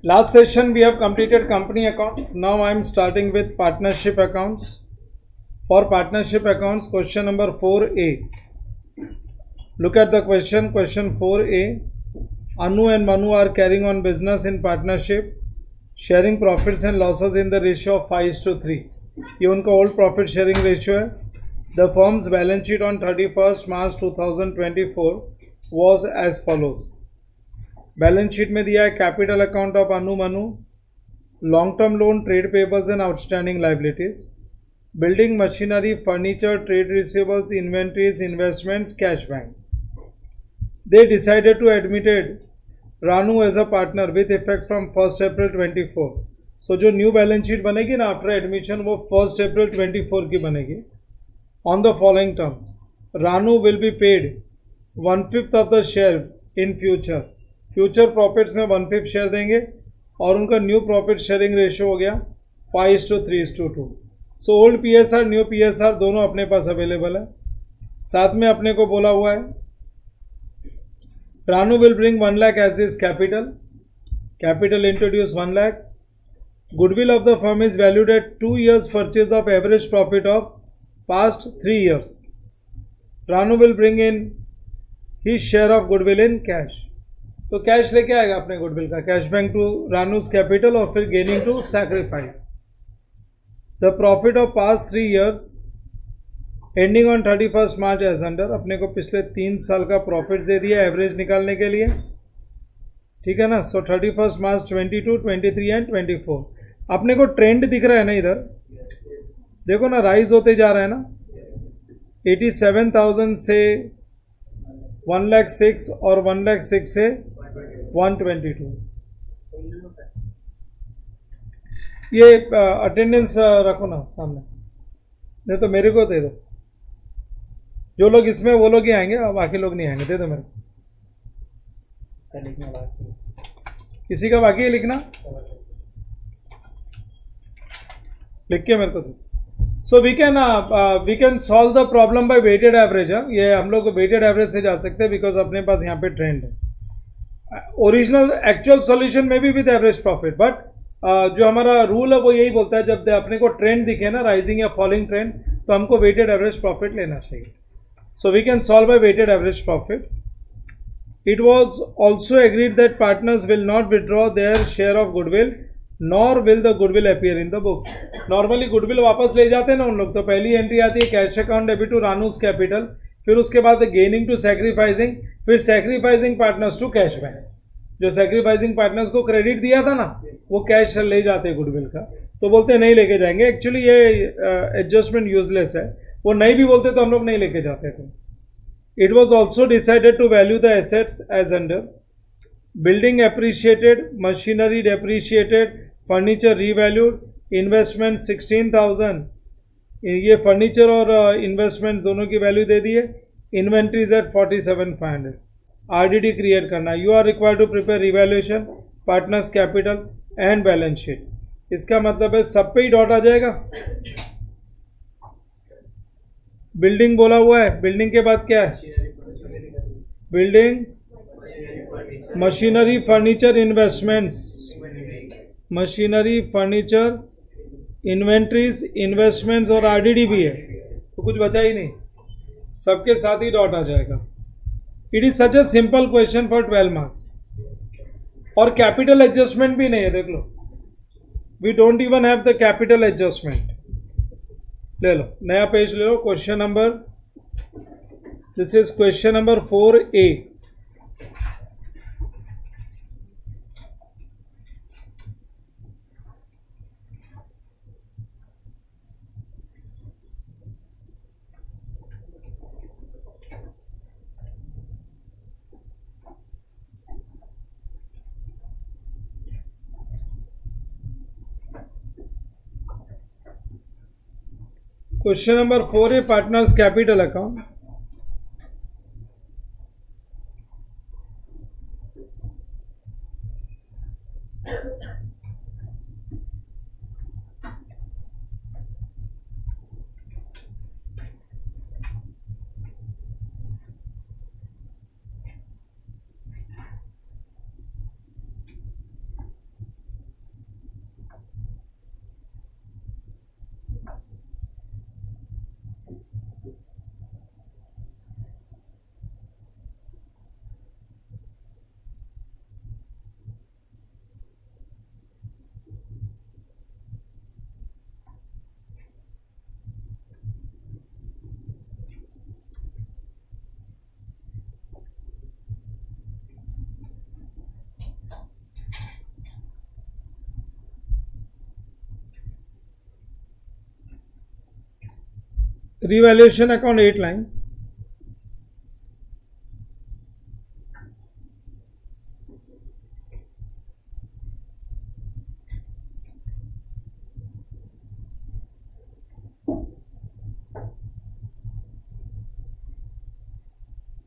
Last session we have completed company accounts. Now I am starting with partnership accounts. For partnership accounts, question number 4A. Look at the question 4A. Anu and Manu are carrying on business in partnership, sharing profits and losses in the ratio of 5:3. ये उनका old profit sharing ratio है. The firm's balance sheet on 31st March 2024 was as follows. Balance sheet में दिया है capital account of Anu Manu, long term loan, trade payables and outstanding liabilities, building machinery, furniture, trade receivables, inventories, investments, cash bank. They decided to admitted Ranu as a partner with effect from 1 April 24. So जो new balance sheet बनेगी ना after admission वो 1 April 24 की बनेगी. On the following terms, Ranu will be paid 1/5 of the share in future. Future profits में 1/5 share देंगे और उनका न्यू प्रॉफिट शेयरिंग रेशियो हो गया 5:3:2. So old PSR new PSR दोनों अपने पास अवेलेबल है. साथ में अपने को बोला हुआ है Ranu will bring 1 lakh as is capital introduce 1 lakh. Goodwill of the firm is valued at 2 years purchase of average profit of past 3 years. Ranu will bring in his share of goodwill in cash. तो cash लेके आएगा अपने goodwill का, cash bank to Ranu's capital और फिर gaining to sacrifice. The profit of past 3 years ending on 31st March as under. अपने को पिछले 3 साल का प्रॉफिट दे दिया एवरेज निकालने के लिए, ठीक है ना. सो 31st मार्च 22, 23 एंड 24. अपने को ट्रेंड दिख रहा है ना, इधर देखो ना, राइज होते जा रहा है ना. 87,000 से 1,06,000 और 1,06,000 से 122. ये अटेंडेंस रखो ना सामने, नहीं तो मेरे को दे दो. जो लोग इसमें वो लोग ही आएंगे, बाकी लोग नहीं आएंगे. दे दो मेरे को. किसी का बाकी है लिखना, लिख के मेरे को दो. So we can solve the problem by weighted average. ये हम लोग वेटेड एवरेज से जा सकते हैं बिकॉज अपने पास यहाँ पे ट्रेंड है. ओरिजिनल एक्चुअल सॉल्यूशन में भी विद एवरेज प्रॉफिट, बट जो हमारा रूल है वो यही बोलता है जब अपने को ट्रेंड दिखे ना, राइजिंग या फॉलिंग ट्रेंड, तो हमको वेटेड एवरेज प्रॉफिट लेना चाहिए. So we can solve by weighted average profit. It was also agreed that partners will not withdraw their share of goodwill nor will the goodwill appear in the books. Normally goodwill वापस ले जाते हैं ना उन लोग, तो पहली entry आती है cash account debit to Ranu's capital, फिर उसके बाद गेनिंग टू सैक्रिफाइसिंग, फिर sacrificing partners to cash bank. जो सैक्रिफाइसिंग पार्टनर्स को क्रेडिट दिया था ना वो कैश ले जाते हैं गुडविल का, तो बोलते हैं नहीं लेके जाएंगे. एक्चुअली ये एडजस्टमेंट यूजलेस है, वो नहीं भी बोलते तो हम लोग नहीं लेके जाते थे. It was also decided to value the assets as under. Building appreciated, machinery depreciated, furniture revalued, investment 16,000. ये फर्नीचर और इन्वेस्टमेंट दोनों की वैल्यू दे दिए. Inventories at 47,500. आरडीडी क्रिएट करना. You are required to prepare revaluation, partners capital and balance sheet. इसका मतलब है सब पे ही डॉट आ जाएगा. बिल्डिंग बोला हुआ है, बिल्डिंग के बाद क्या है? Building, machinery, furniture, investments, machinery, furniture, inventories, investments और आरडीडी भी है, तो कुछ बचा ही नहीं, सबके साथ ही डॉट आ जाएगा. It is such a simple question for 12 marks. और कैपिटल एडजस्टमेंट भी नहीं है, देख लो. We don't even have the capital adjustment. ले लो, नया पेज ले लो. Question number, this is question number 4A. Question number 4A, partners capital account. revaluation account 8 lines.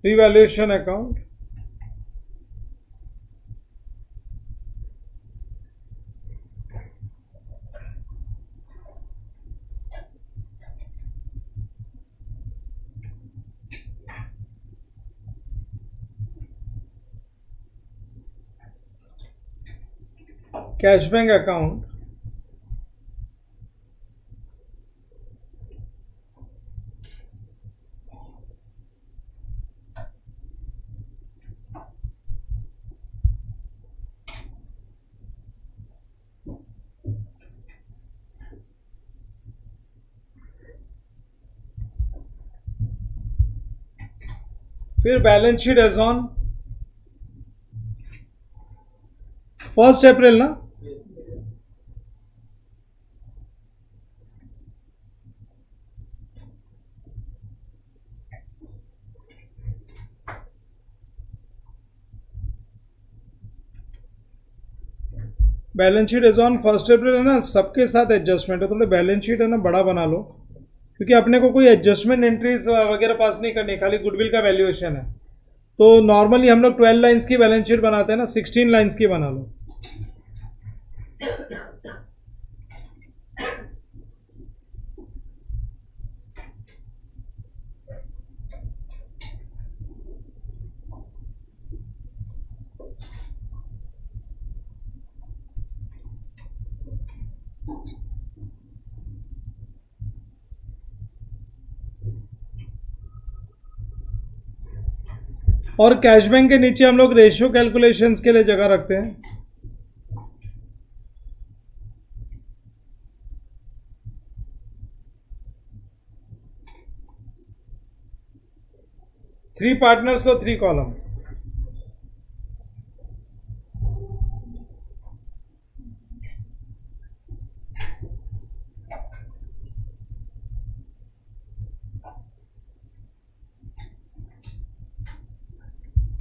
Revaluation account. Cash bank account. फिर बैलेंस शीट एज ऑन 1 अप्रैल ना, balance sheet as on 1 अप्रैल है ना, सबके साथ एडजस्टमेंट है, थोड़ा बैलेंस शीट है ना बड़ा बना लो, क्योंकि अपने को कोई एडजस्टमेंट एंट्रीज वगैरह पास नहीं करनी, खाली गुडविल का वैल्यूएशन है। तो नॉर्मली हम लोग 12 लाइंस की बैलेंस शीट बनाते हैं ना, 16 लाइंस की बना लो। और कैश बैंक के नीचे हम लोग रेशियो कैलकुलेशंस के लिए जगह रखते हैं। थ्री पार्टनर्स और 3 columns.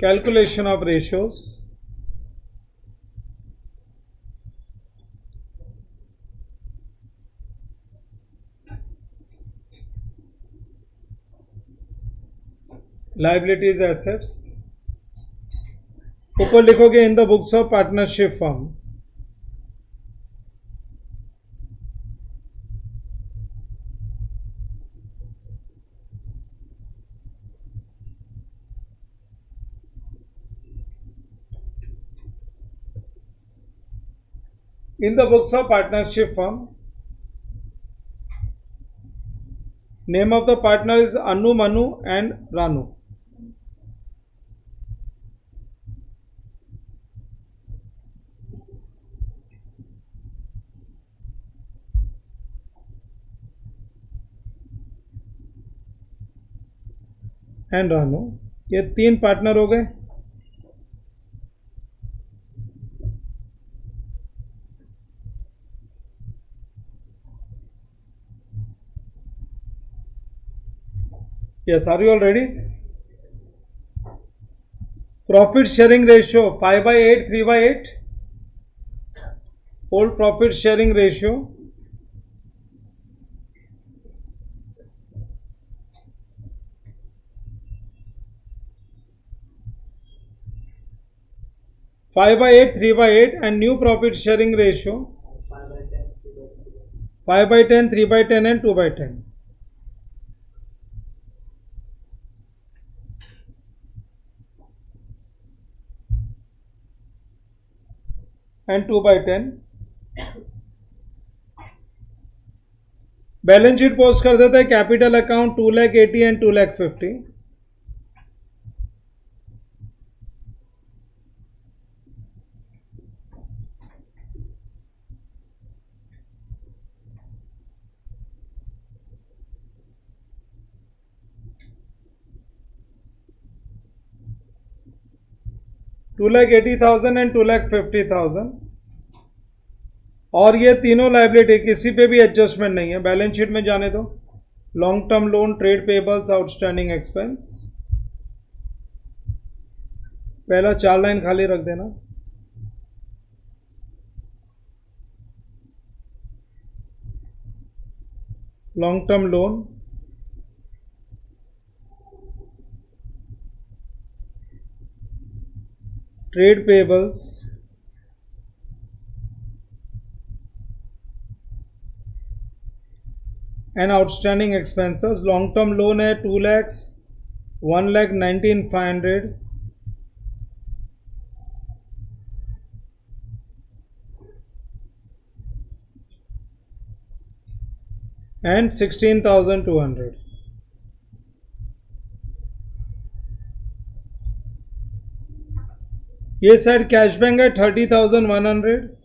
Calculation of ratios. Liabilities, assets. ऊपर लिखोगे in the books of partnership firm. In the books of partnership firm, name of the partner is Anu, Manu and Ranu. And Ranu, ये 3 partner हो गए। Yes, are you all ready? Profit sharing ratio 5/8, 3/8. Old profit sharing ratio. Five by 8, 3/8, and new profit sharing ratio 5/10, 3/10, and 2/10. And 2/10. Balance sheet post कर देते हैं capital account 2,80,000 and 2,50,000। $2,80,000 and 2,50,000। और ये तीनों liability किसी पे भी एडजस्टमेंट नहीं है, बैलेंस शीट में जाने दो। Long term loan, trade pebbles, outstanding expense. पहला 4 लाइन खाली रख देना. Long term loan, trade payables, and outstanding expenses. Long term loan है 2 lakhs, 1,19,500, and 16,200. ये साइड कैश बैंक है 30,100,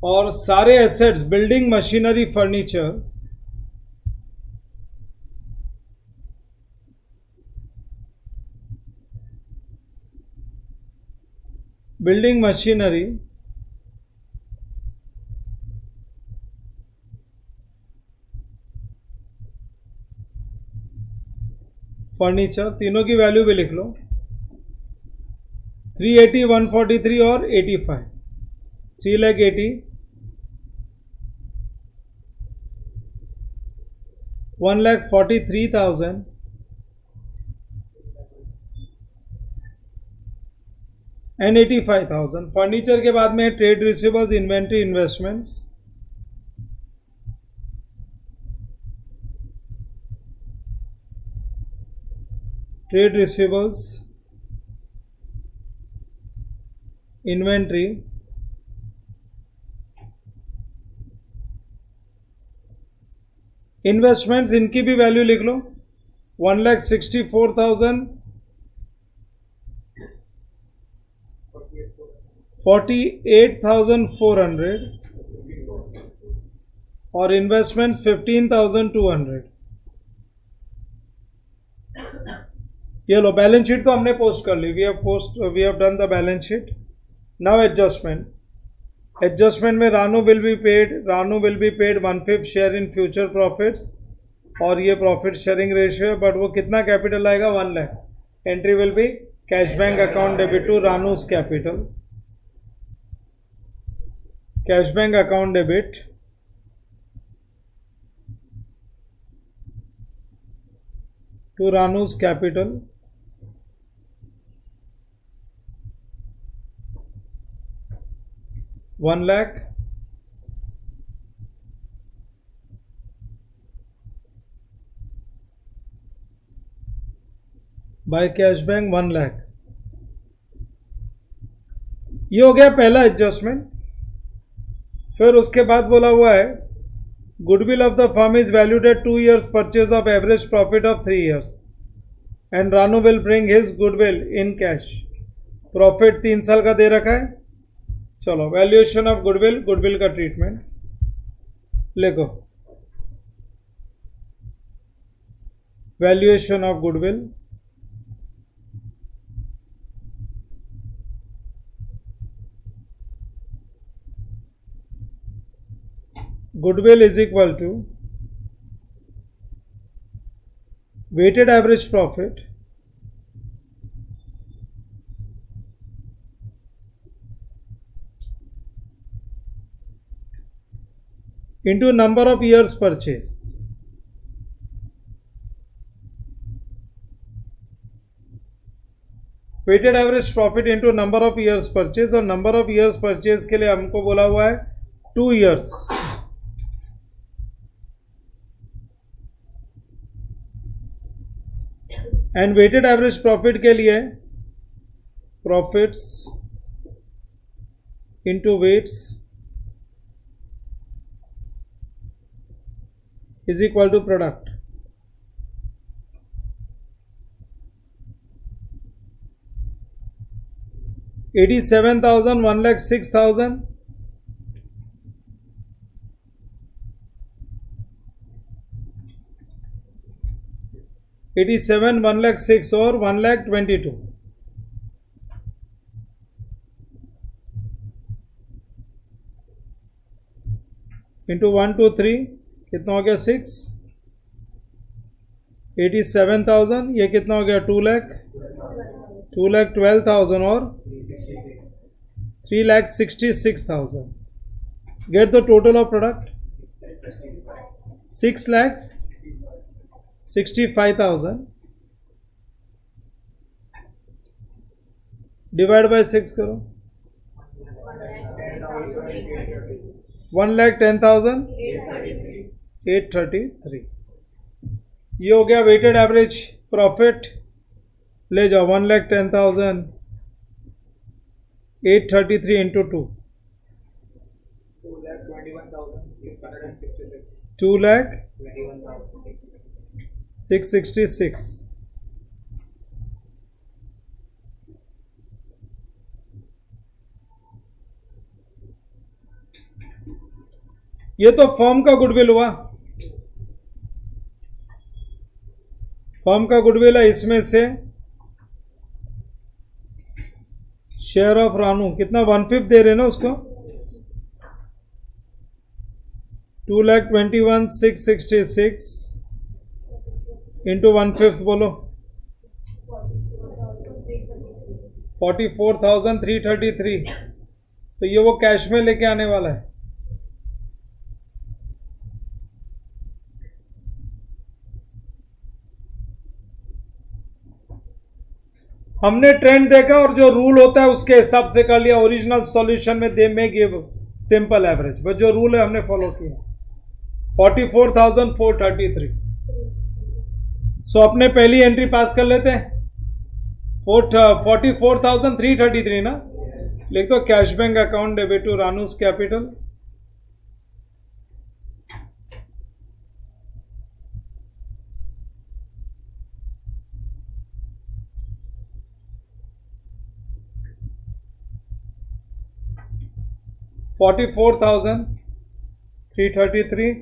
और सारे assets building, machinery, furniture building, machinery, furniture, तीनों की वैल्यू भी लिख लो. 380, 143 और 85. 3,80,000, 1,43,000 एंड 85,000. फर्नीचर के बाद में trade receivables, inventory, investments. Trade receivables, inventory, investments, इनकी भी वैल्यू लिख लो. 1,64,000, 48,400 और इन्वेस्टमेंट्स 15,200. ये लो, बैलेंस शीट तो हमने पोस्ट कर ली. We have done the balance sheet. Now adjustment. Adjustment में Ranu will be paid 1/5 share in future profits, और ये प्रॉफिट शेयरिंग रेशियो है. बट वो कितना कैपिटल आएगा? 1 lakh. Entry will be cash bank account debit to Ranu's capital. Cash bank account debit to Ranu's capital. $1 lakh. By cash bank 1 lakh. ये हो गया पहला एडजस्टमेंट. फिर उसके बाद बोला हुआ है goodwill of the firm is valued at 2 years purchase of average profit of 3 years and Ranu will bring his goodwill in cash. Profit 3 साल का दे रखा है. चलो, वैल्यूएशन ऑफ गुडविल, गुडविल का ट्रीटमेंट लिखो. Valuation of goodwill, goodwill is equal to weighted average profit into number of years purchase. Weighted average profit into number of years purchase, और number of years purchase के लिए हमको बोला हुआ है 2 years. And weighted average profit के लिए profits into weights is equal to product. $87,000, 1,06,000 87, 1,06 और 1,22 इंटू 1 2 3 कितना हो गया 6, 87,000, ये कितना हो गया 2,12,000 और 3,66,000. Get the total of product. 6,65,000 divide by 6 करो. 1,10,833. ये हो गया वेटेड एवरेज प्रॉफिट. ले जाओ 1,10,833 इंटू 2 2,666. ये तो फर्म का गुडविल हुआ. फर्म का गुडविल है. इसमें से शेयर ऑफ रानू कितना 1/5 दे रहे ना उसको. 2,21,666 इंटू 1/5 बोलो 44,333. तो ये वो कैश में लेके आने वाला है. हमने ट्रेंड देखा और जो रूल होता है उसके हिसाब से कर लिया. ओरिजिनल सॉल्यूशन में दे में गिव सिंपल एवरेज, बस जो रूल है हमने फॉलो किया. 44,433. सो अपने पहली एंट्री पास कर लेते हैं. 44,333 ना. लिख दो cash bank account debit to Ranu's capital. $44,333.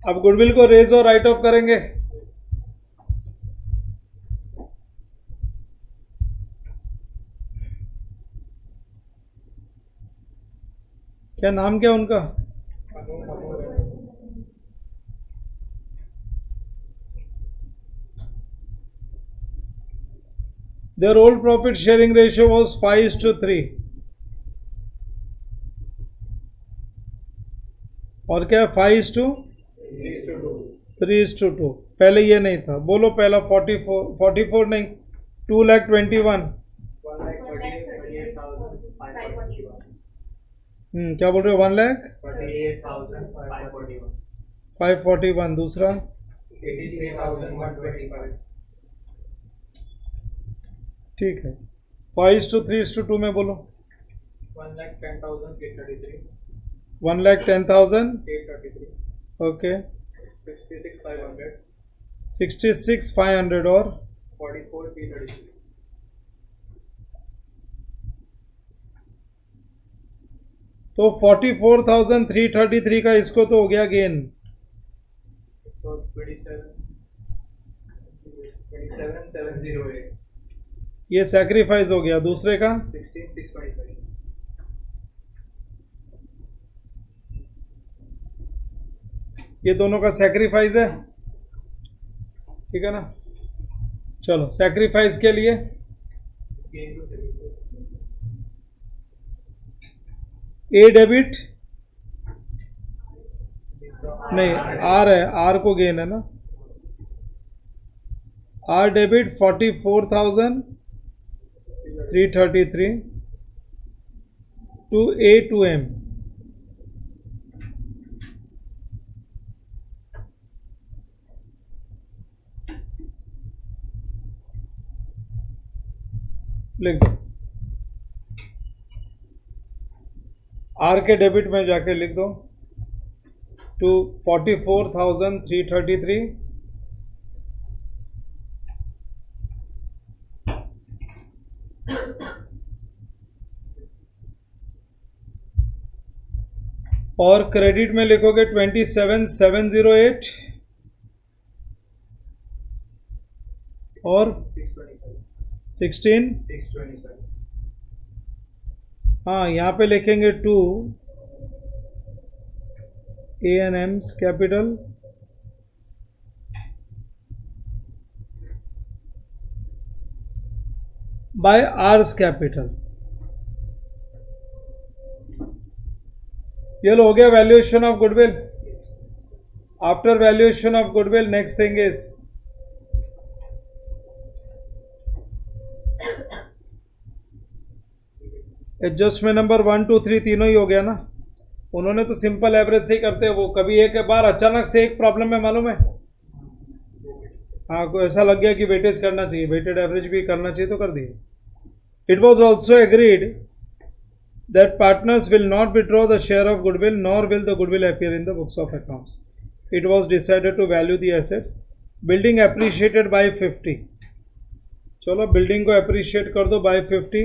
अब गुडविल को रेज और राइट ऑफ करेंगे. क्या नाम क्या उनका. Their old profit sharing ratio was 5:3. और क्या 5:3:2. पहले ये नहीं था. बोलो पहला 44 नहीं 2,21,000. क्या बोल रहे हो 1,48,541. दूसरा 83,125. ठीक है. 5:3:2 में बोलो 1,10,833. 1,10,833. ओके. 66,500. 66,500 और 44,333. तो 44,333 का इसको तो हो गया गेन. So 27,708. ये सैक्रिफाइस हो गया. दूसरे का 16,625. ये दोनों का सैक्रिफाइस है. ठीक है ना. चलो सैक्रिफाइस के लिए Gain to sell. A debit नहीं आर है. आर को गेन है ना. R debit 44,333 to A to M. लिख दो. आर के डेबिट में जाके लिख दो टू 44,333 और क्रेडिट में लिखोगे 27,708 और 16 625 हाँ यहाँ पे लिखेंगे 2 A&M's capital by hours capital. ये हो गया valuation of goodwill. After valuation of goodwill next thing is adjustment number 1 2 3 तीनों ही हो गया ना। उन्होंने तो सिंपल एवरेज से ही करते हैं, वो कभी एक बार अचानक से एक प्रॉब्लम है मालूम है। हाँ को ऐसा लग गया कि वेटेज करना चाहिए, वेटेड एवरेज भी करना चाहिए तो कर दिए। It was also agreed that partners will not withdraw the share of goodwill nor will the goodwill appear in the books of accounts. It was decided to value the assets. Building appreciated by 50. चलो building को appreciate कर दो by 50।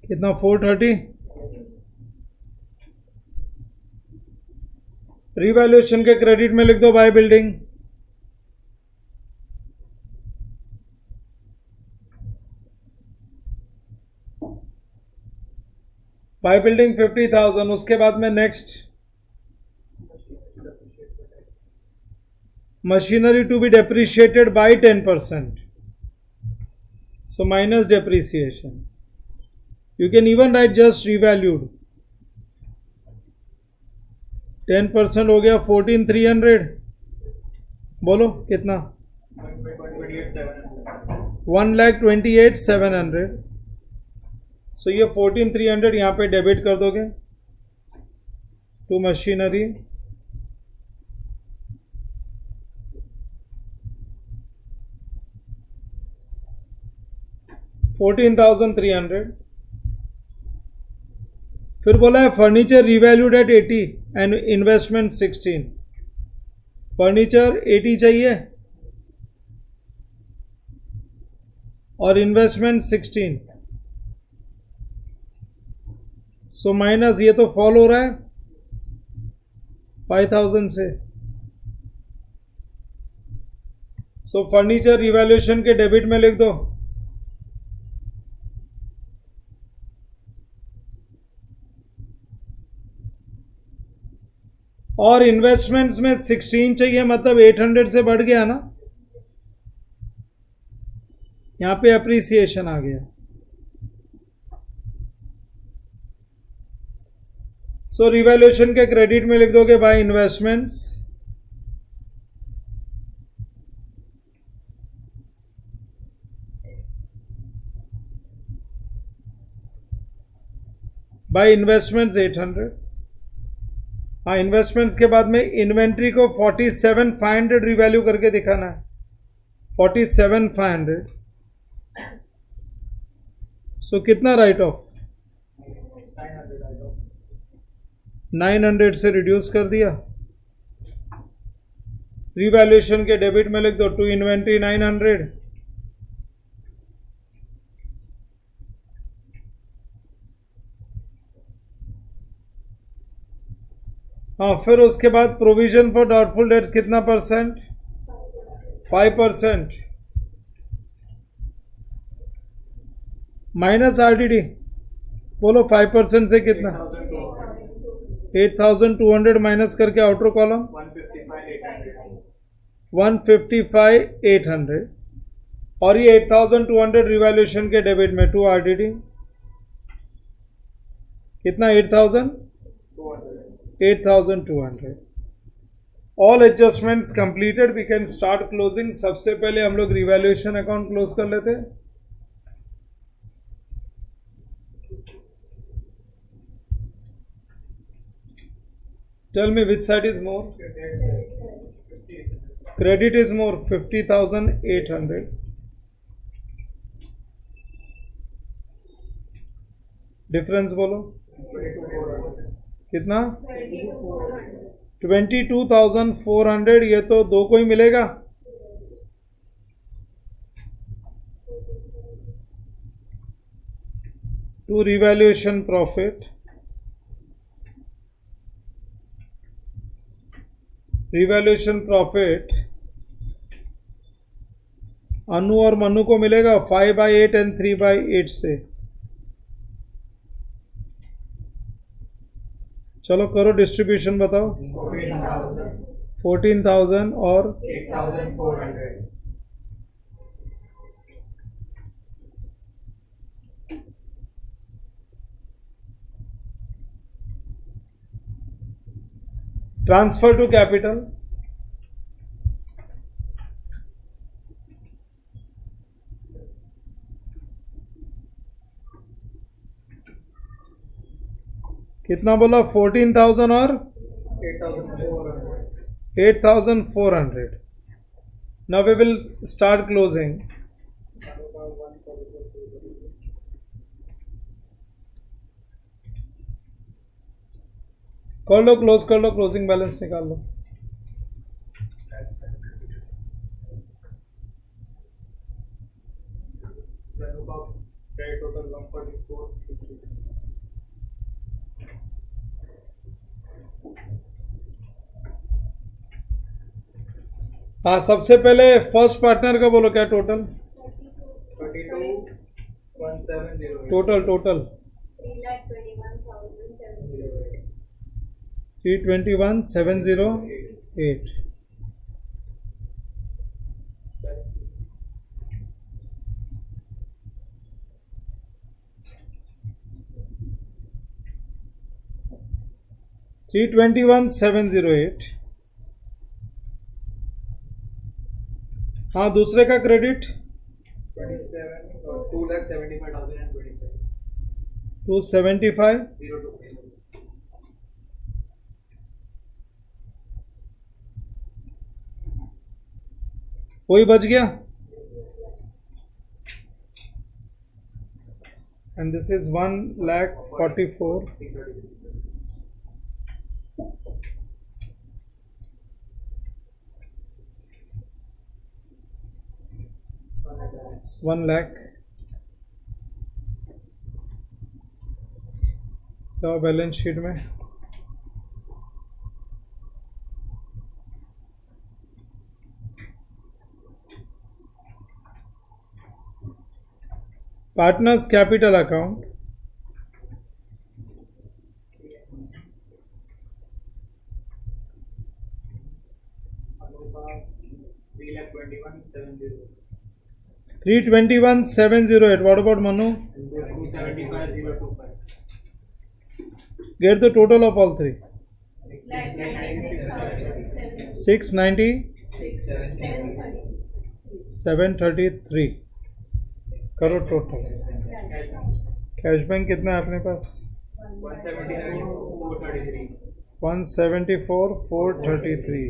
कितना 430। Revaluation के credit में लिख दो by building. By building 50,000। उसके बाद में next machinery to be depreciated by 10%, सो minus depreciation. You can even write just revalued. 10% हो गया 14,300। बोलो कितना 1,28,700। सो ये 14,300 यहाँ पे डेबिट कर दोगे टू मशीनरी। $14,300। फिर बोला है furniture revalued at 80 and investment 16। Furniture 80 चाहिए और इन्वेस्टमेंट 16। सो माइनस ये तो फॉल हो रहा है 5,000 से। सो फर्नीचर रिवैल्यूएशन के डेबिट में लिख दो। और इन्वेस्टमेंट्स में 16 चाहिए, मतलब 800 से बढ़ गया ना, यहां पे अप्रिसिएशन आ गया। सो रिवैल्यूएशन के क्रेडिट में लिख दोगे बाय इन्वेस्टमेंट्स। Bye investments 800। हाँ इन्वेस्टमेंट्स के बाद में इन्वेंट्री को 47,500 रिवैल्यू करके दिखाना है। 47,500। सो कितना राइट ऑफ 900 से रिड्यूस कर दिया। रिवैल्यूएशन के डेबिट में लिख दो टू इन्वेंट्री 900। हाँ फिर उसके बाद प्रोविजन फॉर डाउटफुल डेट्स कितना परसेंट 5%। माइनस आरडीडी बोलो 5% से कितना 8,200 माइनस करके आउटर कॉलम 155,800 और ये 8,200 रिवैल्यूएशन के डेबिट में टू आरडीडी कितना 8,200। All adjustments completed, we can start closing. सबसे पहले हम लोग रिवैल्यूएशन अकाउंट क्लोज कर लेते हैं। Tell me which side is more. Credit is more 50,800। Difference बोलो कितना 22,400, ये तो दो को ही मिलेगा. To revaluation profit. Revaluation profit Anu और मनु को मिलेगा 5/8 एंड 3/8 से. चलो करो डिस्ट्रीब्यूशन बताओ. 14,000 और 8,400. Transfer to capital. कितना बोला? 14,000 और 8,400. 8,400. Now we will start closing. कर लो, क्लोज कर लो, क्लोजिंग बैलेंस निकाल लो. Credit total 144.50. हाँ, सबसे पहले फर्स्ट पार्टनर का बोलो क्या टोटल. 32,170. टोटल 321,708. $321,708. हाँ, दूसरे का क्रेडिट 2,75,025. 275. 025. वही बच गया. And this is 1,44,000. 1 लाख. जाओ बैलेंस शीट में. Partners capital account. Anupa 3,21,708. 321,708. What about Manu? 275,025. Get the total of all three. 690. 733. करो टोटल. कैश बैंक कितना है अपने पास? 174,433. 174,433.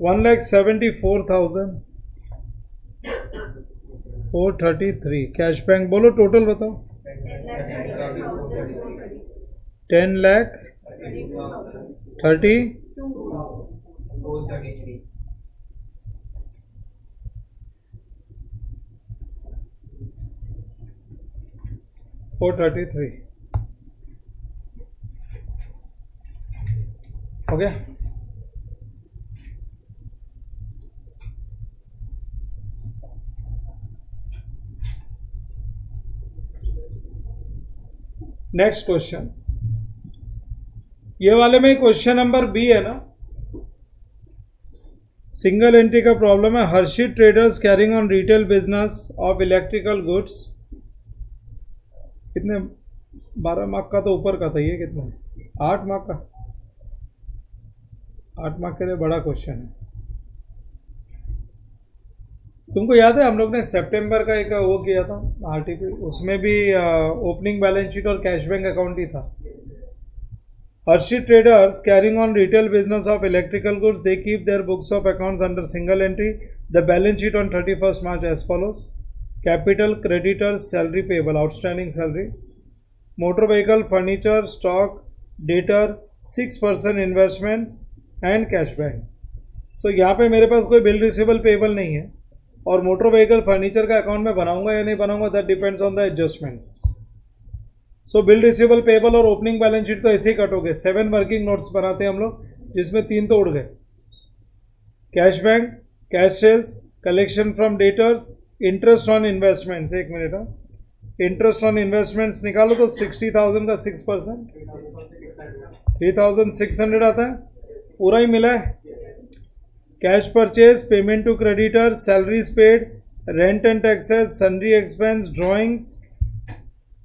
$1,74,433. कैश बैंक बोलो टोटल बताओ. 10,30,30. 433. $433. हो गया. Next question. ये वाले में क्वेश्चन नंबर बी है ना. सिंगल एंट्री का प्रॉब्लम है. Harshi traders carrying on retail business of electrical goods. कितने 12 मार्क का तो ऊपर का था. ये कितना है? 8 मार्क का. 8 मार्क के लिए बड़ा क्वेश्चन है. तुमको याद है हम लोग ने सितंबर का एक वो किया था आरटीपी. उसमें भी ओपनिंग बैलेंस शीट और कैश बैंक अकाउंट ही था. Hershey traders carrying on retail business of electrical goods, they keep their books of accounts under single entry. The balance sheet on 31st March as follows: capital, creditors, salary payable, outstanding salary, motor vehicle, furniture, stock, debtor, 6% investments and cash bank. सो यहाँ पे मेरे पास कोई bill receivable payable नहीं है और motor vehicle furniture का account में बनाऊंगा या नहीं बनाऊंगा, that depends on the adjustments. So bill receivable payable और ओपनिंग बैलेंस शीट तो ऐसे ही कट हो गए. 7 वर्किंग नोट्स बनाते हैं हम लोग, जिसमें 3 तो उड़ गए. Cash bank, cash sales, collection from debtors, interest on investments. एक मिनट, इंटरेस्ट ऑन इन्वेस्टमेंट्स निकालो तो 60,000 का 6% 3,600 आता है, पूरा ही मिला है. Cash purchase, payment to creditor, salaries paid, rent and taxes, sundry expense, drawings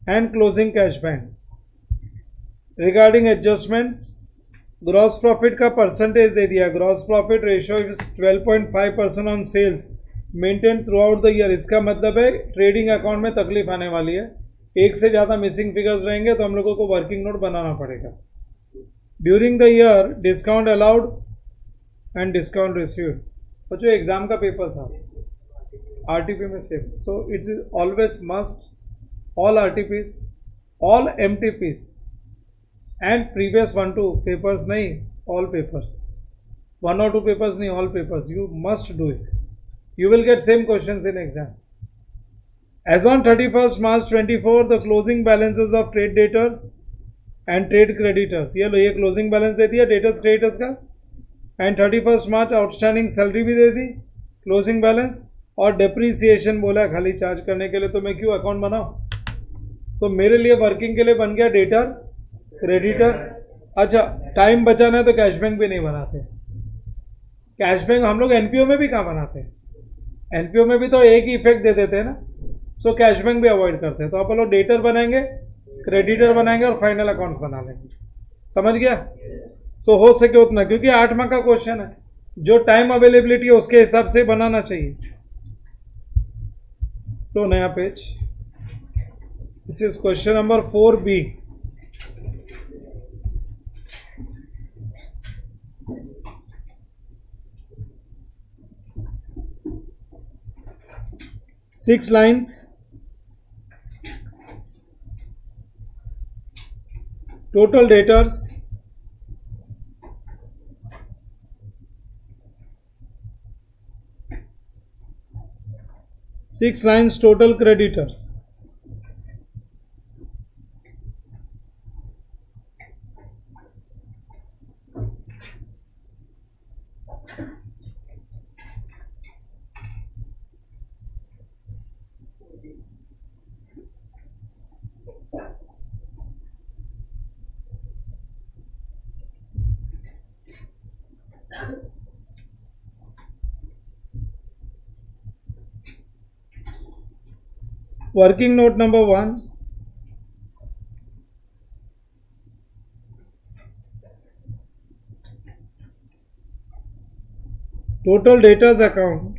and closing cash bank. Regarding adjustments, gross profit का परसेंटेज दे दिया. Gross profit ratio is 12.5% on sales maintain throughout the year. इसका मतलब है trading account में तकलीफ आने वाली है. एक से ज़्यादा मिसिंग फिगर्स रहेंगे तो हम लोगों को वर्किंग नोट बनाना पड़ेगा. During the year discount allowed and discount received. और जो एग्जाम का पेपर था आरटीपी में save, so it's always must all RTPs, all MTPs and previous 1-2 papers नहीं, ऑल पेपर्स. 1 or 2 पेपर्स नहीं, all papers. You must do it. You will get same questions in exam. As on 31st March 24, the closing balances of trade debtors and trade creditors. ये लो, ये closing balance दे दिया debtors creditors का, and 31st March outstanding salary भी दे दी, closing balance, और depreciation बोला खाली charge करने के लिए. तो मैं क्यों अकाउंट बनाऊँ? तो मेरे लिए वर्किंग के लिए बन गया डेटर, क्रेडिटर. अच्छा, टाइम बचाना है तो कैश बैंक भी नहीं बनाते. कैश बैंक हम लोग एनपीओ में भी कहाँ बनाते हैं? एनपीओ में भी तो एक ही इफेक्ट दे देते हैं ना. सो कैश बैंक भी अवॉइड करते हैं. तो आप लोग डेटर बनाएंगे, क्रेडिटर बनाएंगे और फाइनल अकाउंट्स बना लेंगे. समझ गया? सो हो सके उतना, क्योंकि 8 माह का क्वेश्चन है, जो टाइम अवेलेबिलिटी है उसके हिसाब से बनाना चाहिए. तो नया page, this is question number 4B. Six lines, total debtors, six lines total creditors. Working note number 1. Total debtors account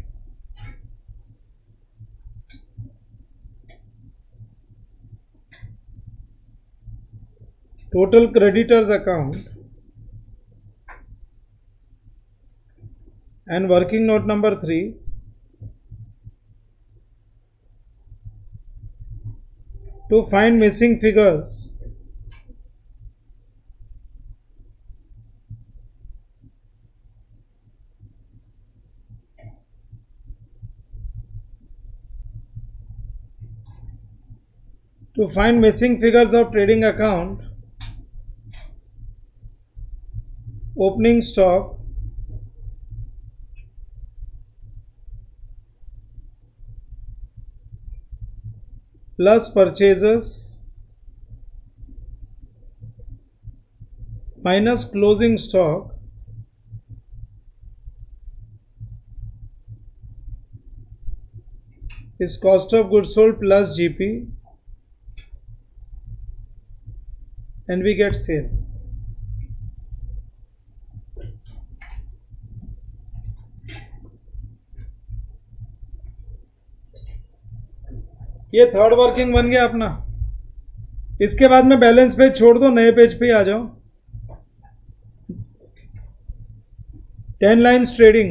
total creditors account and working note number 3. To find missing figures, of trading account, opening stock, plus purchases minus closing stock is cost of goods sold plus GP, and we get sales. ये third working बन गया अपना. इसके बाद में balance page छोड़ दो, नए पेज पे आ जाओ. 10 lines trading,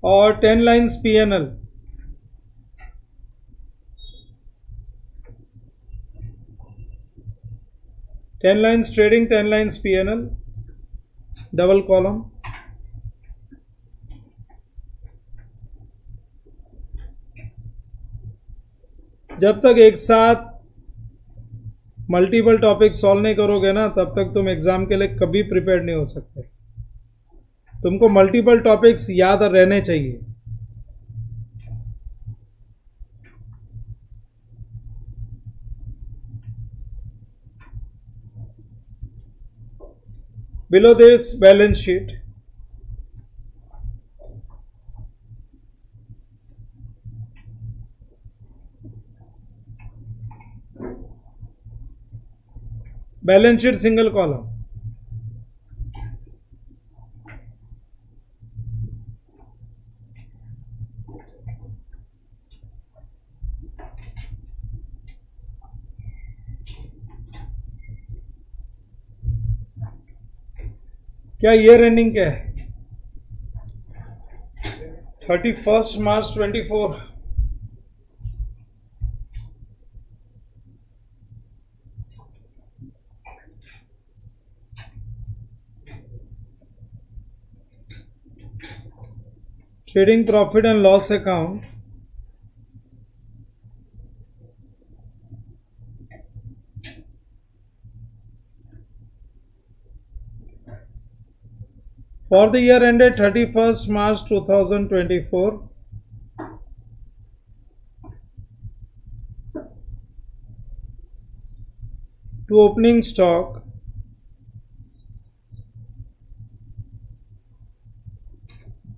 or 10 lines PNL. Ten lines trading, 10 lines PNL, double column. जब तक एक साथ मल्टीपल टॉपिक सॉल्व नहीं करोगे ना, तब तक तुम एग्जाम के लिए कभी प्रिपेयर नहीं हो सकते. तुमको मल्टीपल टॉपिक्स याद रहने चाहिए. Below this balance sheet, balance sheet single column. क्या ईयर एंडिंग क्या है? 31 मार्च 24. Trading profit and loss account. For the year ended 31st March 2024, to opening stock,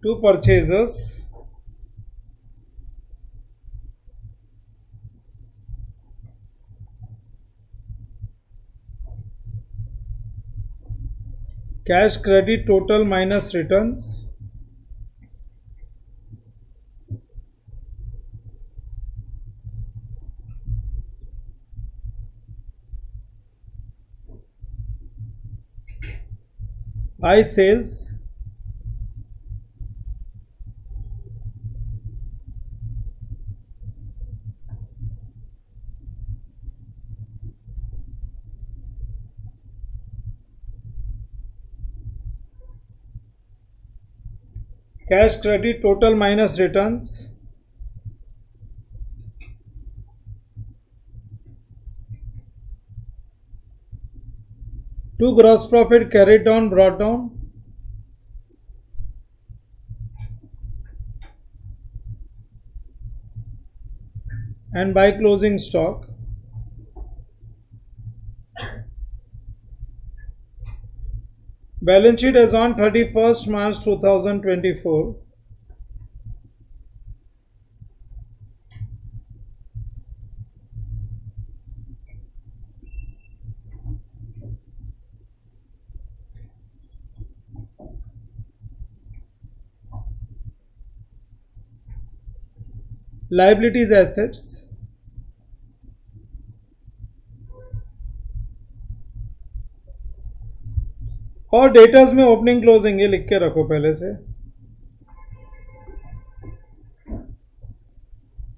to purchasers, cash credit total minus returns, buy sales, cash credit total minus returns, to gross profit carried down, brought down, and by closing stock. Balance sheet as on 31st March 2024. Liabilities, assets. और debtors में opening closing ये लिख के रखो पहले से.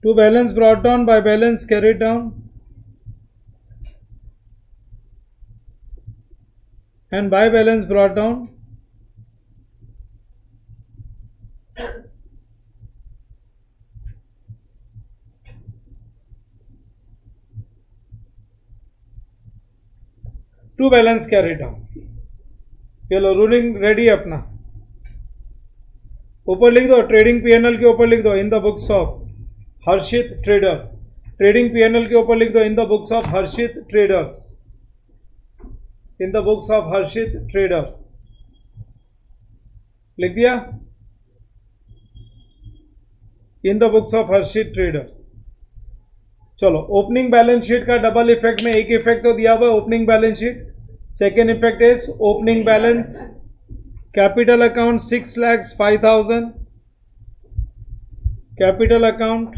To balance brought down, by balance carried down, and by balance brought down. To balance carried down. चलो ruling ready है अपना. ऊपर लिख दो, ट्रेडिंग पीएनएल के ऊपर लिख दो इन the books of Harshit traders. Trading PNL के ऊपर लिख दो इन the books of Harshit traders. In the books of Harshit traders लिख दिया. इन the books of Harshit traders. चलो ओपनिंग बैलेंस शीट का डबल इफेक्ट में एक इफेक्ट तो दिया हुआ है opening balance sheet. Second effect is opening balance, capital account 6,05,000, capital account,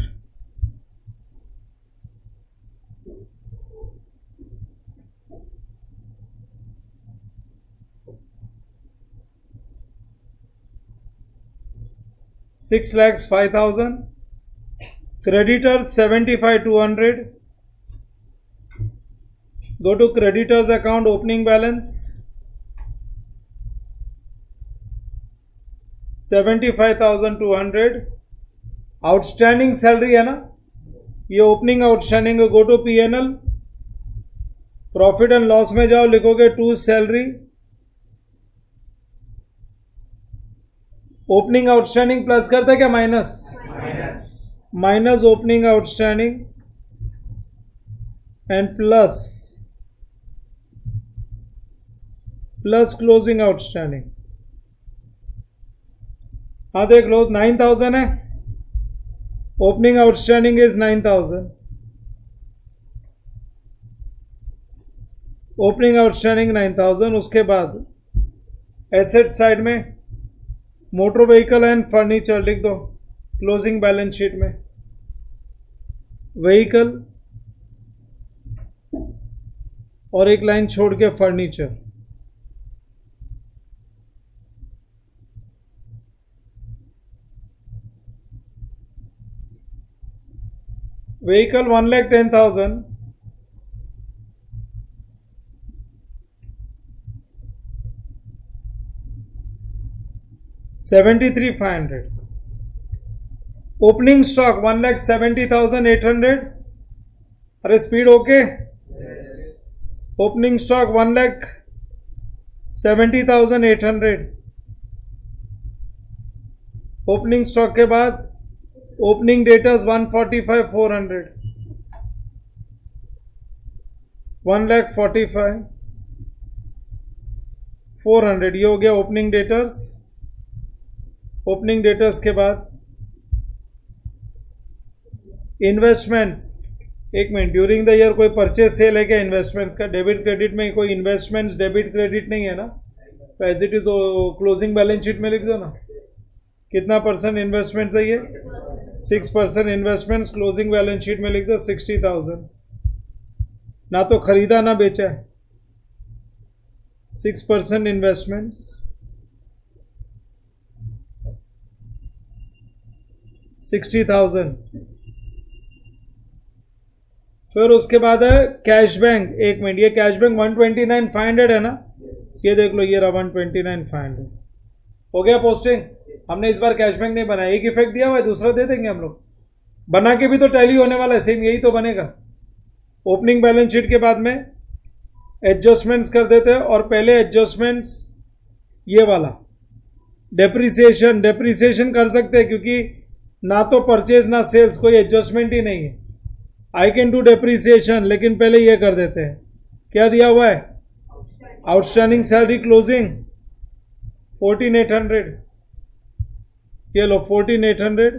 6,05,000. Creditors 75,200. Go to creditors account, opening balance 75,200. Outstanding salary है ना, ये opening outstanding. Go to P&L, profit and loss में जाओ, लिखोगे to salary. Opening outstanding plus करते क्या minus? Minus opening outstanding and plus closing outstanding. हाँ देख लो, 9,000 है, opening outstanding is 9,000, opening outstanding 9,000। उसके बाद एसेट साइड में मोटर व्हीकल एंड फर्नीचर लिख दो क्लोजिंग बैलेंस शीट में। व्हीकल और एक लाइन छोड़ के फर्नीचर। व्हीकल 1,10,000, $73,500। Opening stock 1,70,800। अरे speed okay. Opening stock 1,70,800। Opening stock के बाद ओपनिंग डेटर्स 145,400, 1,45,400। ये हो गया ओपनिंग डेटर्स। ओपनिंग डेटर्स के बाद इन्वेस्टमेंट्स। एक मिनट, ड्यूरिंग द ईयर कोई परचेज सेल है क्या इन्वेस्टमेंट्स का? डेबिट क्रेडिट में कोई इन्वेस्टमेंट्स डेबिट क्रेडिट नहीं है ना, तो as it is closing balance sheet में लिख दो ना। कितना परसेंट इन्वेस्टमेंट्स है ये? 6% इन्वेस्टमेंट्स। क्लोजिंग बैलेंस शीट में लिख दो 60,000। ना तो खरीदा ना बेचा है, 6% इन्वेस्टमेंट्स, 60,000। फिर उसके बाद है कैश बैंक। एक मिनट, ये कैश बैंक 129,500 है ना, ये देख लो, ये रहा 129,500। हो गया पोस्टिंग। हमने इस बार कैश बैंक नहीं बनाया, एक इफेक्ट दिया हुआ है, दूसरा दे देंगे हम लोग। बना के भी तो टैली होने वाला है, सेम यही तो बनेगा। ओपनिंग बैलेंस शीट के बाद में एडजस्टमेंट्स कर देते हैं, और पहले एडजस्टमेंट्स ये वाला डेप्रिसिएशन कर सकते हैं, क्योंकि ना तो परचेज ना सेल्स, कोई एडजस्टमेंट ही नहीं है। आई कैन डू डेप्रिसिएशन, लेकिन पहले ये कर देते हैं। क्या दिया हुआ है? Outstanding salary closing 14,800। ये लो 14,800।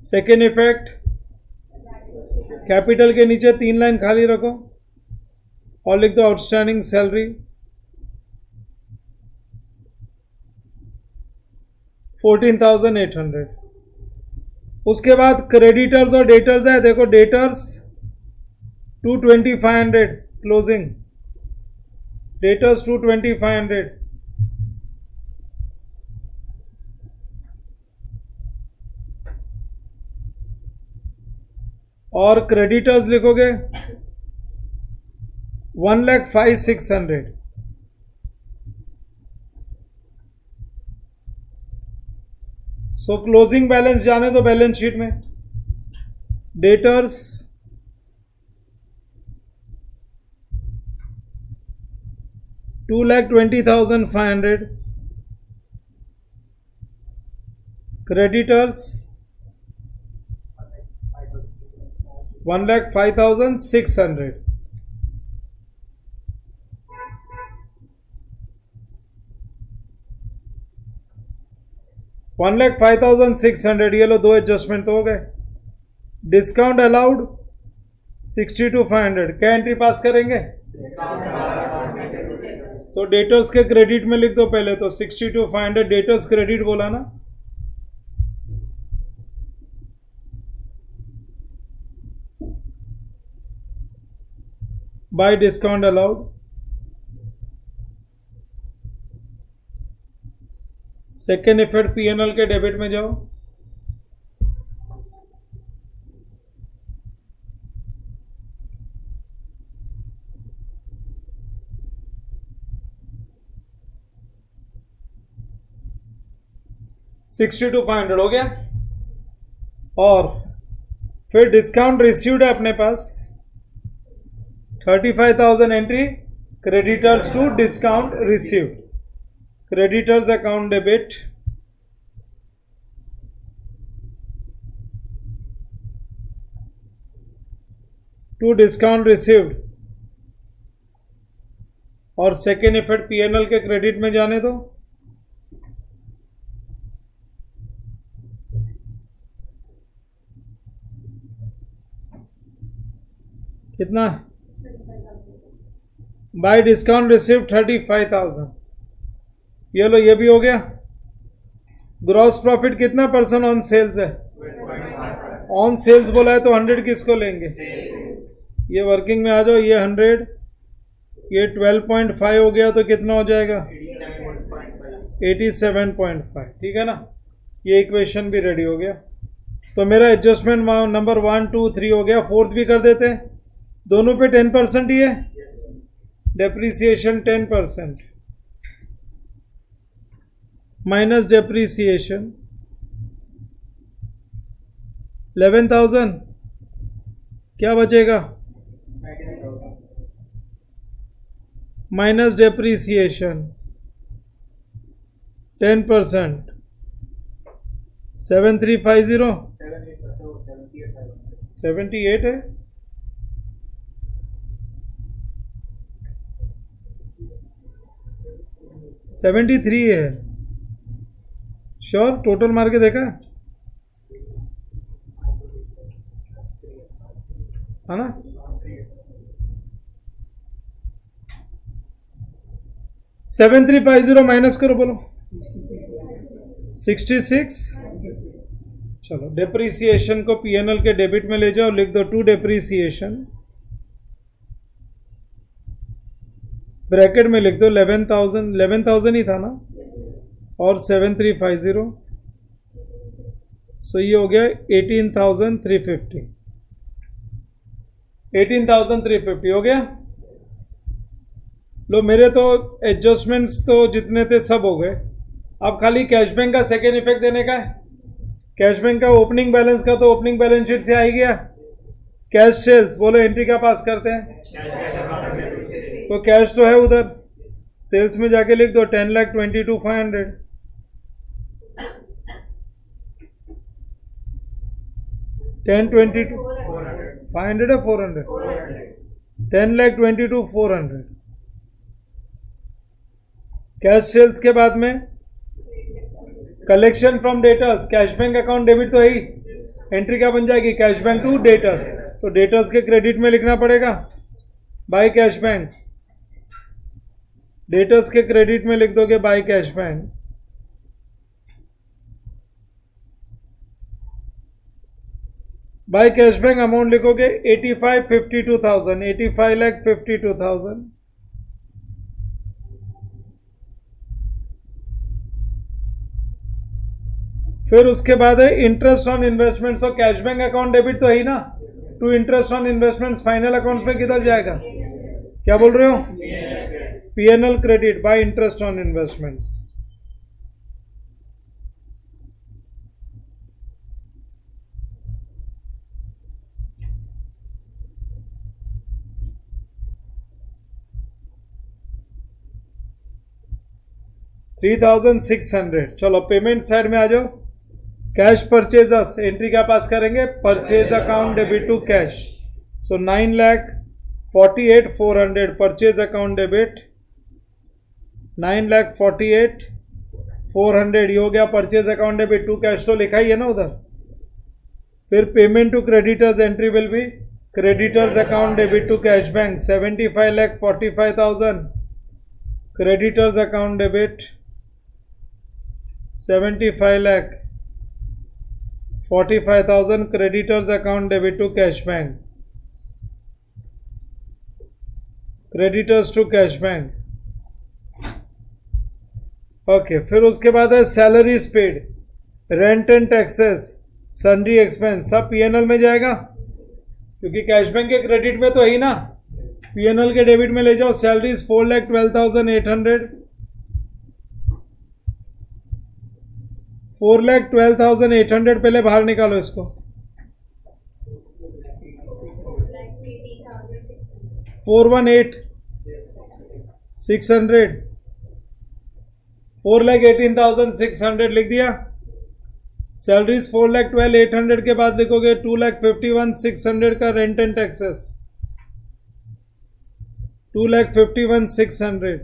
सेकेंड इफेक्ट, कैपिटल के नीचे 3 लाइन खाली रखो और लिख दो आउटस्टैंडिंग सैलरी 14,800। उसके बाद क्रेडिटर्स और डेटर्स है। देखो डेटर्स 2,2500 क्लोजिंग, डेटर्स 2,2500। और क्रेडिटर्स लिखोगे 1,05,600। सो क्लोजिंग बैलेंस जाने दो बैलेंस शीट में। Debtors 2,20,500, creditors 1,05,600। $1,05,600। ये लो, 2 एडजस्टमेंट तो हो गए। Discount allowed 62,500। क्या एंट्री पास करेंगे? तो डेटर्स के क्रेडिट में लिख दो पहले, तो 62,500 डेटर्स क्रेडिट बोला ना। Bye discount allowed second effect PNL के डेबिट में जाओ. $62,500 हो गया. और फिर डिस्काउंट रिसीव्ड है अपने पास 35,000 entry creditors to discount received. Creditors account debit to discount received. और सेकेंड इफेक्ट पीएनएल के क्रेडिट में जाने दो. कितना? By discount receive 35,000. ये लो, ये भी हो गया. ग्रॉस प्रॉफिट कितना परसेंट ऑन सेल्स है? ऑन सेल्स बोला है तो 100 किसको लेंगे? ये वर्किंग में आ जाओ. ये 100, ये 12.5 हो गया तो कितना हो जाएगा? 87.5. ठीक है ना. ये इक्वेशन भी रेडी हो गया. तो मेरा एडजस्टमेंट नंबर 1, 2, 3 हो गया. फोर्थ भी कर देते हैं. दोनों पे 10% ही है. Depreciation 10% minus depreciation 11,000. क्या बचेगा? माइनस डेप्रीसिएशन 10% 7350 78 है. 73 है. श्योर? टोटल मार के देखा है ना? सेवन 7350 माइनस करो, बोलो. 66. चलो, डेप्रीसिएशन को पीएनएल के डेबिट में ले जाओ. लिख दो टू डेप्रीसिएशन. ब्रैकेट में लिख दो 11,000 ही था ना, और 7350. सो ये हो गया 18,350. 18,350 हो गया. लो, मेरे तो एडजस्टमेंट्स तो जितने थे सब हो गए. अब खाली कैश बैंक का सेकेंड इफेक्ट देने का है. कैश बैंक का ओपनिंग बैलेंस का तो ओपनिंग बैलेंस शीट से आ ही गया. कैश सेल्स बोलो, एंट्री का पास करते हैं. तो कैश तो है उधर. सेल्स में जाके लिख दो 10,22,500. 10,22 500 है 400. 10,22,400. कैश सेल्स के बाद में collection from debtors. Cash bank account debit तो है ही. एंट्री क्या बन जाएगी? Cash bank to debtors. तो डेटर्स के क्रेडिट में लिखना पड़ेगा बाय कैश बैंक. डेटर्स के क्रेडिट में लिख दोगे by cash bank. By cash bank amount लिखोगे 85,52,000. 85,52,000. फिर उसके बाद है इंटरेस्ट ऑन इन्वेस्टमेंट्स. और कैश बैंक अकाउंट डेबिट तो है ही ना. To interest on investments final accounts में किधर जाएगा? क्या बोल रहे हो? PNL credit by interest on investments. $3,600. चलो, पेमेंट साइड में आ जाओ. कैश परचेजर्स एंट्री क्या पास करेंगे? Purchase account debit to cash. So 9,48,400 purchase account debit. 9,48,400 ये हो गया purchase account debit to cash. तो लिखा ही है ना उधर. फिर payment to creditors entry will be creditors account debit to cash bank 75,45,000. Creditors account debit 75,45,000. Creditors account debit to cash bank. Creditors to cash bank okay, फिर उसके बाद है salaries paid, rent and taxes, sundry expense, सब PNL में जाएगा क्योंकि cash bank के credit में तो है ही ना, पीएनएल के डेबिट में ले जाओ। सैलरीज 4,12,800, 4,12,800 पहले बाहर निकालो इसको। 418,600, 4,18,600 लिख दिया। सैलरीज 4,12,800 के बाद लिखोगे 2,51,600 का rent and taxes, 2,51,600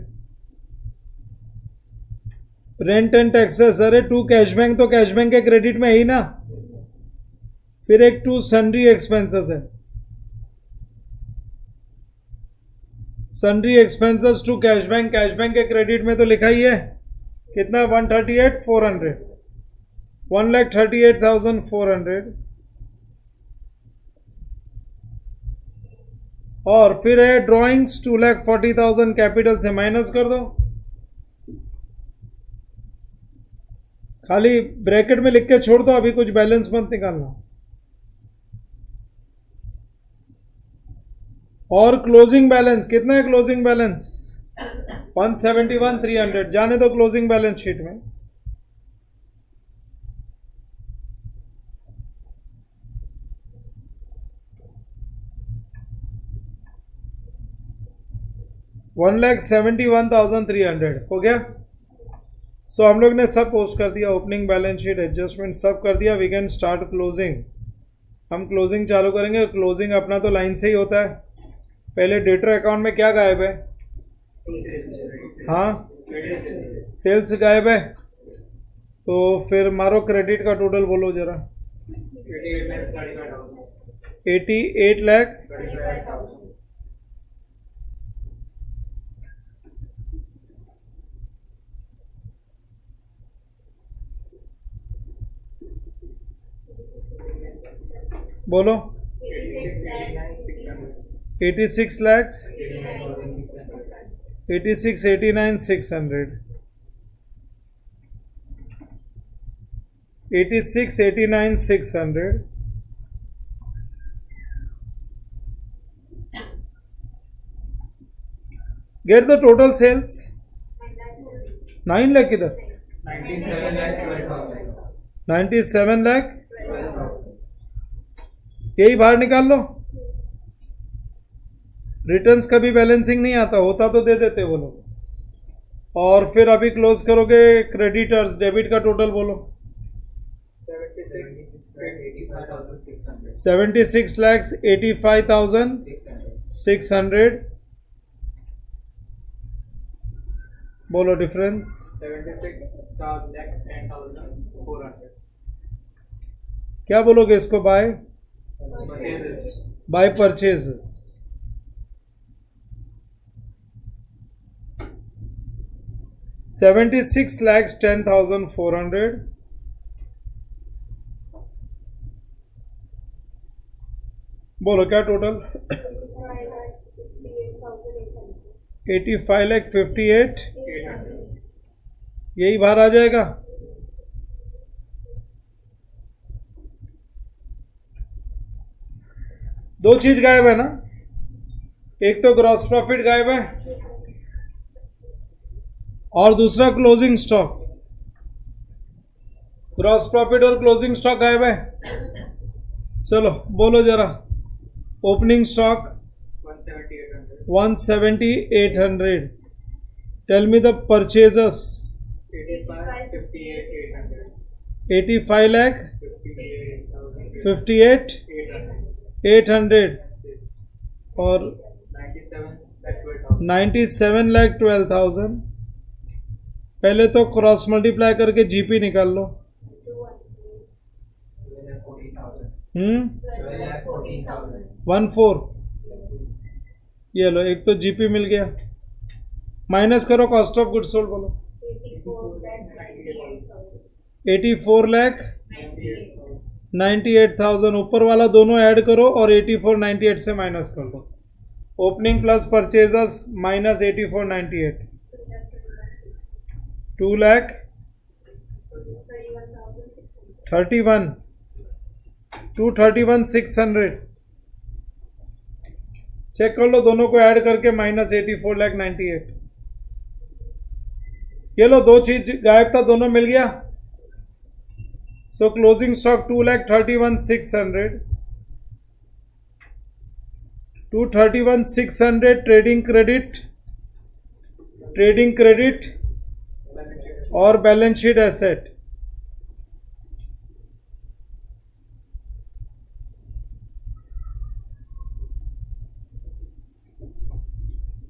rent and taxes. अरे 2 कैश बैंक, तो कैश बैंक के क्रेडिट में है ही ना। फिर एक 2 सन्ड्री एक्सपेंसेस है, sundry expenses to cash bank, cash bank के क्रेडिट में तो लिखा ही है कितना, 138,400, 1,38,400। और फिर है ड्राइंग्स 2,40,000, कैपिटल से माइनस कर दो, खाली ब्रैकेट में लिख के छोड़ दो, अभी कुछ बैलेंस मत निकालना। और क्लोजिंग बैलेंस कितना है, क्लोजिंग बैलेंस 171,300, जाने दो क्लोजिंग बैलेंस शीट में। $1,71,300 हो गया। सो हम लोग ने सब पोस्ट कर दिया, ओपनिंग बैलेंस शीट, एडजस्टमेंट सब कर दिया। We can start closing. हम क्लोजिंग चालू करेंगे। क्लोजिंग अपना तो लाइन से ही होता है। पहले डेटर अकाउंट में क्या गायब है, हाँ सेल्स गायब है, तो फिर मारो क्रेडिट का टोटल बोलो जरा। 88 लाख, बोलो 86 lakhs, 86, 89, 600, 86, 89, 600, get the total sales। 9 lakh किधर, 97 lakh, यही बाहर निकाल लो। रिटर्न्स कभी बैलेंसिंग नहीं आता, होता तो दे देते वो लोग। और फिर अभी क्लोज करोगे क्रेडिटर्स, डेबिट का टोटल बोलो। 76,85,600 बोलो डिफरेंस। 76,10,400 क्या बोलोगे इसको, बाय परचेजेस। $76,10,400 बोलो क्या टोटल, 85,58,800 यही बाहर आ जाएगा। दो चीज गायब है ना, एक तो ग्रॉस प्रॉफिट गायब है और दूसरा क्लोजिंग स्टॉक। ग्रॉस प्रॉफिट और क्लोजिंग स्टॉक गायब है। चलो बोलो जरा, opening stock 170,800, tell me the purchases 85 lakh 58,800 और 97 लाख 12,000। पहले तो क्रॉस मल्टीप्लाई करके जीपी निकाल लो। 14, ये लो, एक तो जीपी मिल गया। माइनस करो कॉस्ट ऑफ गुड्स सोल्ड बोलो। 84 लाख 98,000, ऊपर वाला दोनों ऐड करो और 84,98 से माइनस कर दो। Opening plus purchases minus 84,98, 2 lakh 31 231,600 check कर लो दोनों को ऐड करके -84,98,000 ये लो दो चीज गायब था दोनों मिल गया सो क्लोजिंग स्टॉक 2,31,600 231,600 ट्रेडिंग क्रेडिट और बैलेंस शीट एसेट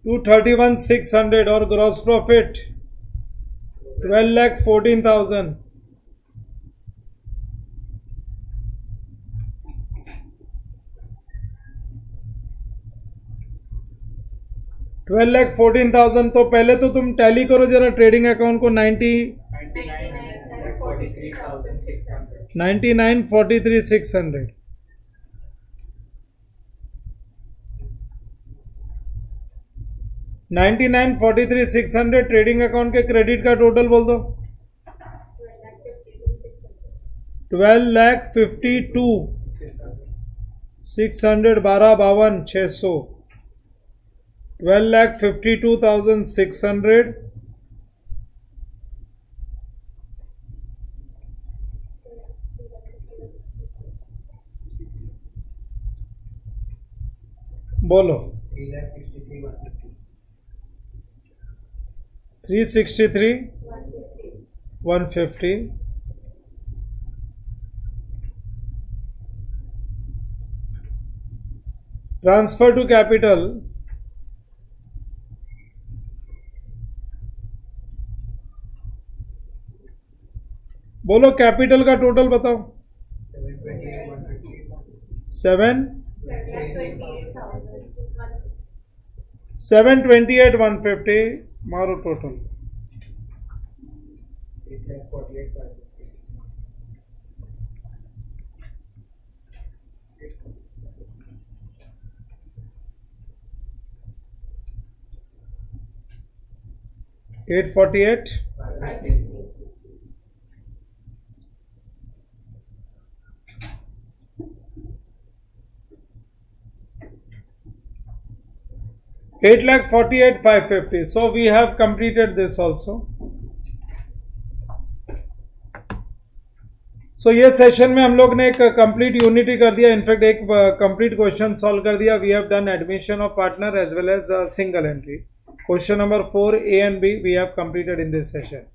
$231,600 और ग्रॉस प्रॉफिट 12,14,000 12,14,000 तो पहले तो तुम टैली करो जरा ट्रेडिंग अकाउंट को 99,43,600 99,43,600 ट्रेडिंग अकाउंट के क्रेडिट का टोटल बोल दो 12,52,600 12,52,600 12,52,600 बोलो 363,150 ट्रांसफर टू कैपिटल बोलो कैपिटल का टोटल बताओ 728,150 मारो total 848 8,48,550 so we have completed this also so ये सेशन में हम लोग ने एक कंप्लीट यूनिटी कर दिया इनफैक्ट एक कंप्लीट क्वेश्चन सॉल्व कर दिया we have done admission of partner as well as single entry question number 4 A and B we have completed in this session